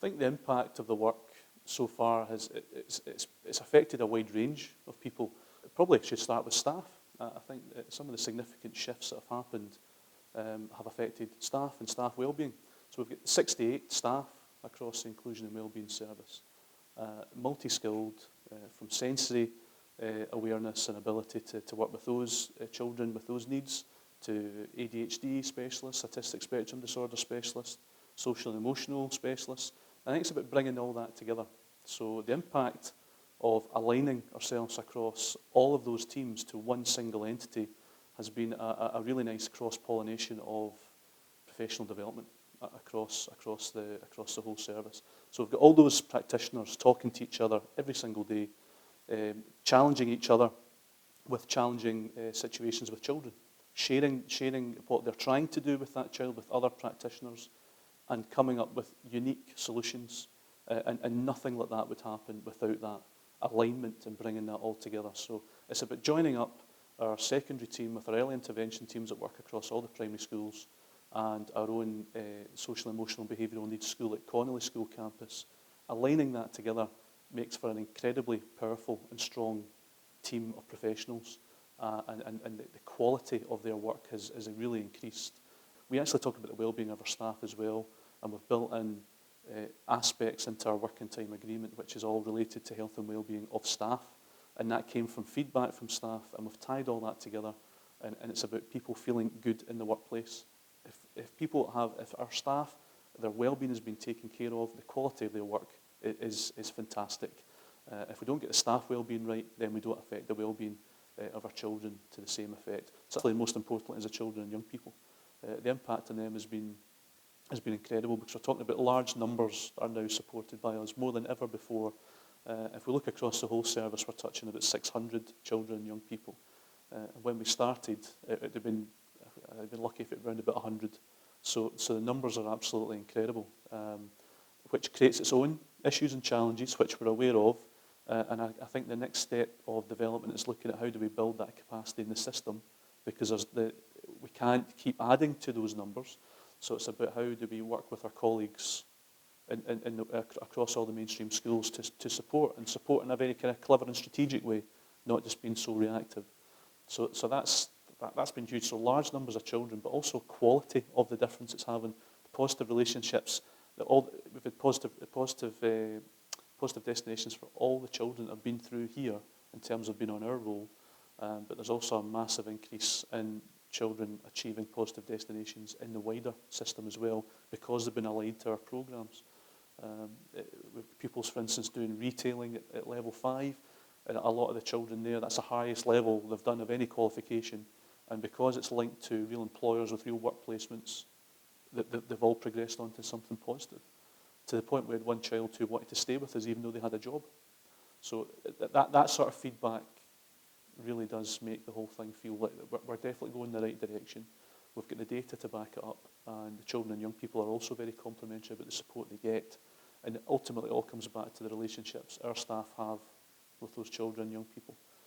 I think the impact of the work so far it's affected a wide range of people. It probably should start with staff. I think that some of the significant shifts that have happened have affected staff and staff wellbeing. So we've got 68 staff across the Inclusion and Wellbeing Service, multi-skilled, from sensory awareness and ability to work with those children with those needs, to ADHD specialists, autistic spectrum disorder specialists, social and emotional specialists. I think it's about bringing all that together. So the impact of aligning ourselves across all of those teams to one single entity has been a really nice cross-pollination of professional development across the whole service. So we've got all those practitioners talking to each other every single day, challenging each other with challenging situations with children, sharing what they're trying to do with that child with other practitioners, and coming up with unique solutions. And nothing like that would happen without that alignment and bringing that all together. So it's about joining up our secondary team with our early intervention teams that work across all the primary schools, and our own social, emotional, behavioural needs school at Connolly School campus. Aligning that together makes for an incredibly powerful and strong team of professionals, and the quality of their work has really increased. We actually talk about the wellbeing of our staff as well, and we've built in aspects into our working time agreement, which is all related to health and wellbeing of staff, and that came from feedback from staff, and we've tied all that together, and it's about people feeling good in the workplace. If our staff, their wellbeing has been taken care of, the quality of their work is fantastic. If we don't get the staff wellbeing right, then we don't affect the wellbeing of our children to the same effect. Certainly, most importantly, is the children and young people. The impact on them has been incredible, because we're talking about large numbers that are now supported by us, more than ever before. If we look across the whole service, we're touching about 600 children and young people. When we started, I'd been lucky if it around about 100. So the numbers are absolutely incredible, which creates its own issues and challenges, which we're aware of. And I think the next step of development is looking at how do we build that capacity in the system, because we can't keep adding to those numbers. So it's about how do we work with our colleagues across all the mainstream schools to support in a very kind of clever and strategic way, not just being so reactive. So that's been huge. So large numbers of children, but also quality of the difference it's having, positive relationships. We've had positive destinations for all the children that have been through here in terms of being on our roll, but there's also a massive increase in children achieving positive destinations in the wider system as well, because they've been allied to our programmes. With pupils, for instance, doing retailing at level 5, and a lot of the children there, that's the highest level they've done of any qualification, and because it's linked to real employers with real work placements, they've all progressed on to something positive, to the point where we had one child who wanted to stay with us even though they had a job. So that sort of feedback really does make the whole thing feel like we're definitely going in the right direction. We've got the data to back it up, and the children and young people are also very complimentary about the support they get, and ultimately it all comes back to the relationships our staff have with those children and young people.